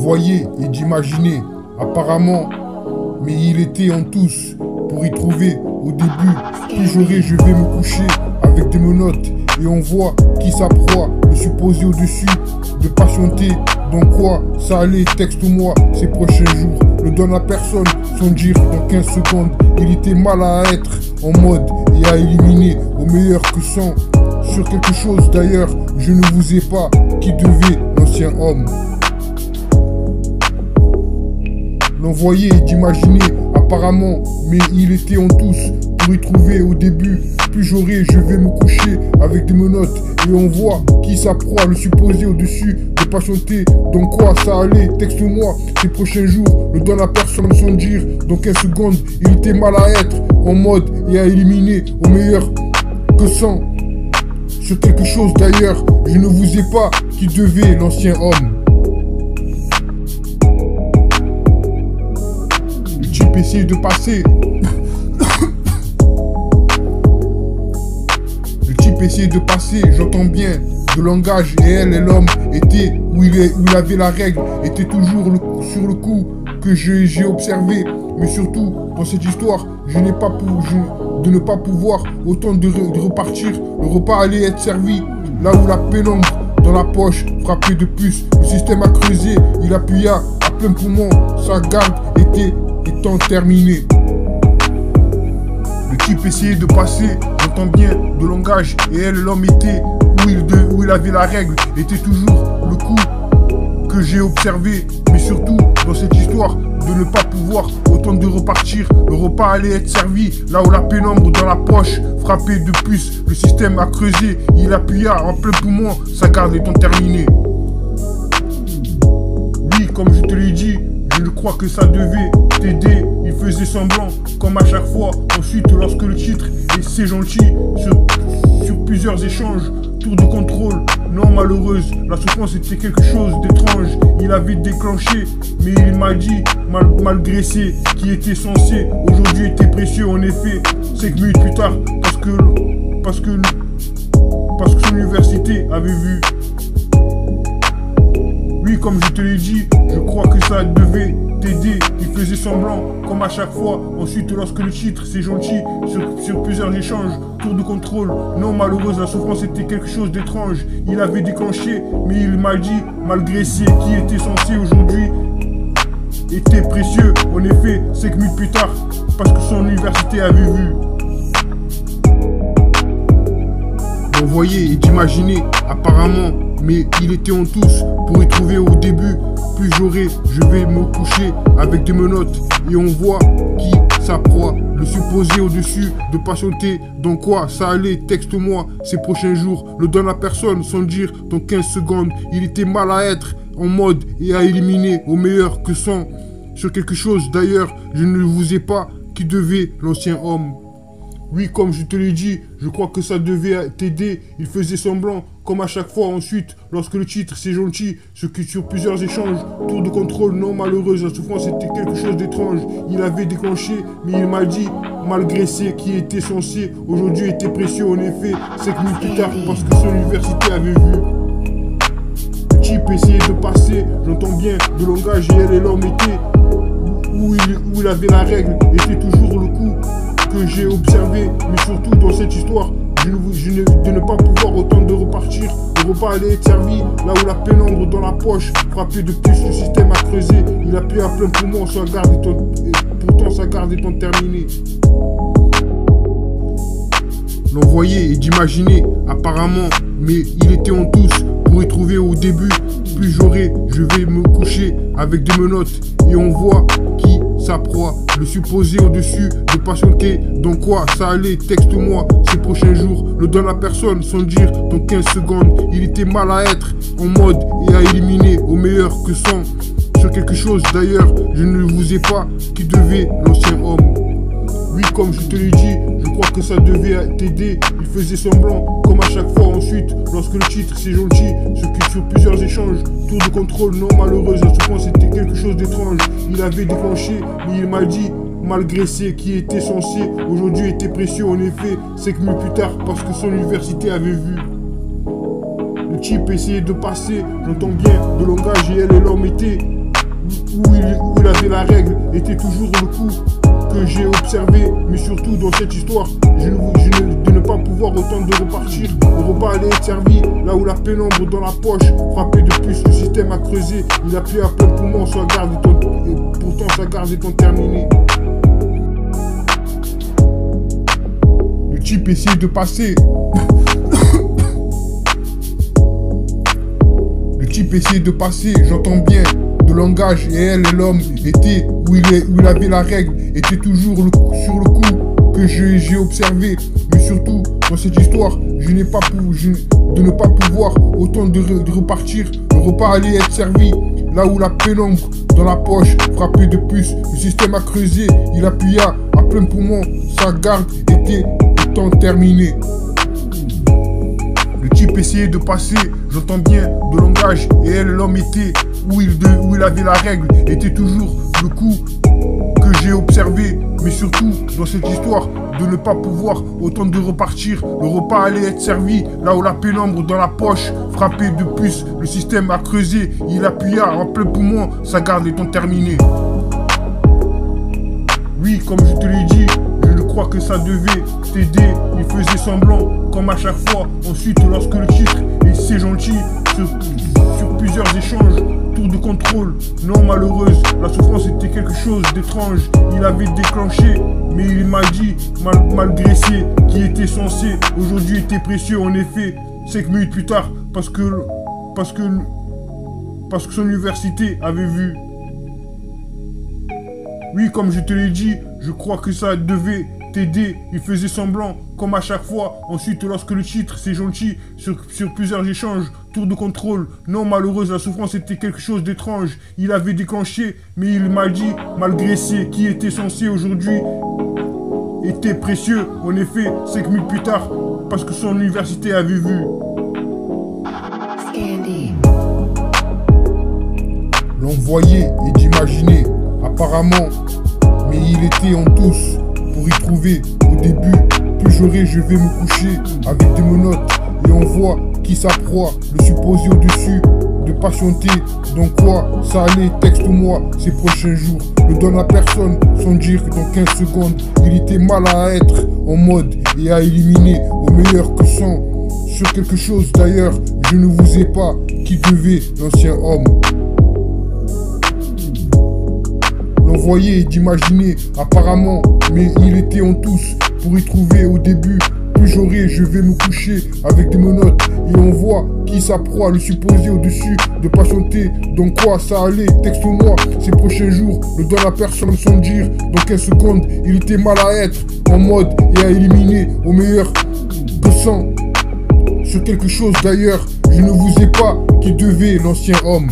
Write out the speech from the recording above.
voyait et d'imaginer, apparemment, mais il était en tous pour y trouver au début. Plus j'aurai, je vais me coucher avec des menottes et on voit qui s'approie, le supposé au-dessus, de patienter. Dans quoi ça allait, texte-moi ces prochains jours. Le donne à personne sans dire dans 15 secondes. Il était mal à être en mode et à éliminer au meilleur que sans. Sur quelque chose d'ailleurs, je ne vous ai pas qui devait l'ancien homme. L'envoyer et d'imaginer apparemment, mais il était en tous pour y trouver au début. Plus j'aurai, je vais me coucher avec des menottes et on voit qui s'approie, le supposé au-dessus, de patienter. Dans quoi ça allait, texte-moi ces prochains jours. Le donne à personne sans dire dans 15 secondes. Il était mal à être en mode et à éliminer au meilleur que sans. Sur quelque chose d'ailleurs, je ne vous ai pas qui devait l'ancien homme. Le type essayait de passer. Essayer de passer, j'entends bien, de langage, et elle et l'homme était où il avait la règle, était toujours sur le coup que j'ai observé. Mais surtout, dans cette histoire, je n'ai pas de ne pas pouvoir autant de repartir. Le repas allait être servi, là où la pénombre dans la poche frappait de puce. Le système a creusé, il appuya à plein poumon, sa garde étant terminée. Le type essayait de passer, j'entends bien, de langage, et elle, l'homme était où il avait la règle, était toujours le coup que j'ai observé. Mais surtout, dans cette histoire, de ne pas pouvoir autant de repartir. Le repas allait être servi, là où la pénombre dans la poche frappait de puce. Le système a creusé, il appuya en plein poumon, sa garde étant terminée. Oui, comme je te l'ai dit, je ne crois que ça devait t'aider. Il faisait semblant, comme à chaque fois. Ensuite, lorsque le titre et c'est gentil, sur plusieurs échanges, tour de contrôle, non malheureuse, la souffrance était quelque chose d'étrange. Il avait déclenché, mais il m'a dit, malgré ce qui était censé, aujourd'hui était précieux en effet. 5 minutes plus tard, parce que son université avait vu. Oui, comme je te l'ai dit, je crois que ça devait t'aider. Il faisait semblant, comme à chaque fois. Ensuite, lorsque le titre, c'est gentil, sur plusieurs échanges, tour de contrôle, non malheureuse, la souffrance était quelque chose d'étrange. Il avait déclenché, mais il m'a dit, malgré ce qui était censé aujourd'hui, était précieux. En effet, 5 minutes plus tard, parce que son université avait vu. D'envoyer et d'imaginer, apparemment, mais il était en tous pour y trouver au début. Plus j'aurai, je vais me coucher avec des menottes et on voit qui s'approie, le supposé au-dessus, de patienter. Dans quoi ça allait, texte-moi ces prochains jours. Le donne à personne sans dire dans 15 secondes. Il était mal à être en mode et à éliminer au meilleur que sans. Sur quelque chose d'ailleurs, je ne vous ai pas qui devait l'ancien homme. Oui, comme je te l'ai dit, je crois que ça devait t'aider. Il faisait semblant, comme à chaque fois. Ensuite, lorsque le titre, c'est gentil, sur plusieurs échanges, tour de contrôle, non malheureuse, la souffrance était quelque chose d'étrange. Il avait déclenché, mais il m'a dit, malgré ce qui était censé, aujourd'hui était précieux en effet. 5 minutes plus tard, parce que son université avait vu. Le type essayait de passer, j'entends bien, de langage, et elle et l'homme étaient où il avait la règle, était toujours le coup que j'ai observé, mais surtout dans cette histoire, de ne pas pouvoir autant de repartir. Le repas allait être servi, là où la pénombre dans la poche frappait de plus, le système a creusé, il appuyait à plein poumon, pourtant sa garde étant terminée. L'envoyer et d'imaginer, apparemment, mais il était en tous pour y trouver au début. Plus j'aurai, je vais me coucher avec des menottes et on voit qui s'approie, le supposé au-dessus, de patienter. Dans quoi ça allait, texte-moi ces prochains jours. Le donne à personne sans dire dans 15 secondes. Il était mal à être en mode et à éliminer au meilleur que sans. Sur quelque chose d'ailleurs, je ne vous ai pas qui devait l'ancien homme. Oui, comme je te l'ai dit, je crois que ça devait t'aider. Il faisait semblant, comme à chaque fois. Ensuite, lorsque le titre, c'est gentil, sur plusieurs échanges, tour de contrôle, non malheureuse, la souffrance était quelque chose d'étrange. Il avait déclenché, mais il m'a dit, malgré ce qui était censé, aujourd'hui était précieux en effet. 5 minutes plus tard, parce que son université avait vu. Le type essayait de passer, j'entends bien, de langage, et elle et l'homme étaient où il avait la règle était toujours le coup que j'ai observé, mais surtout dans cette histoire, de ne pas pouvoir autant de repartir. Le repas allait être servi, là où la pénombre dans la poche, frappé de plus, le système a creusé, il appuyait à plein poumon, sa garde et pourtant sa garde étant terminée. Le type essayait de passer. Le type essayait de passer, j'entends bien, de langage, et elle et l'homme était où il avait la règle, était toujours sur le coup que j'ai observé, mais surtout dans cette histoire, de ne pas pouvoir autant de repartir. Le repas allait être servi, là où la pénombre dans la poche frappait de plus, le système a creusé, il appuya à plein poumon, sa garde étant terminée. Le type essayait de passer, j'entends bien, de langage, et elle, l'homme était où il avait la règle, était toujours le coup que j'ai observé, mais surtout dans cette histoire, de ne pas pouvoir autant de repartir. Le repas allait être servi, là où la pénombre dans la poche frappait de plus, le système a creusé, il appuya en plein poumon, sa garde étant terminée. Oui, comme je te l'ai dit, je crois que ça devait t'aider, il faisait semblant, comme à chaque fois. Ensuite, lorsque le titre, et c'est gentil, sur plusieurs échanges, tour de contrôle, non malheureuse, la souffrance était quelque chose d'étrange. Il avait déclenché, mais il m'a dit, malgré ce qui était censé, aujourd'hui était précieux en effet. 5 minutes plus tard, parce que son université avait vu. Oui, comme je te l'ai dit, je crois que ça devait t'aider. Il faisait semblant, comme à chaque fois. Ensuite, lorsque le titre, c'est gentil, sur plusieurs échanges, tour de contrôle, non malheureuse, la souffrance était quelque chose d'étrange. Il avait déclenché, mais il m'a dit, malgré ce qui était censé aujourd'hui, était précieux. En effet, 5 minutes plus tard, parce que son université avait vu. L'envoyer et d'imaginer, apparemment, mais il était en tous pour y trouver. Au début, plus j'aurai, je vais me coucher avec des menottes et on voit qui sa proie, le supposé au-dessus, de patienter. Donc quoi, ça allait, texte-moi ces prochains jours. Ne donne à personne sans dire que dans 15 secondes, il était mal à être en mode et à éliminer au meilleur que sans. Sur quelque chose d'ailleurs, je ne vous ai pas qui devait l'ancien homme. L'envoyer et d'imaginer, apparemment, mais il était en tous pour y trouver. Au début, plus j'aurai, je vais me coucher avec des menottes et on voit qui sa proie, le supposé au-dessus, de patienter. Donc quoi, ça allait, texte-moi ces prochains jours, ne donne à personne sans dire. Dans 15 secondes, il était mal à être en mode et à éliminer au meilleur que sans. Sur quelque chose d'ailleurs, je ne vous ai pas qui devait l'ancien homme.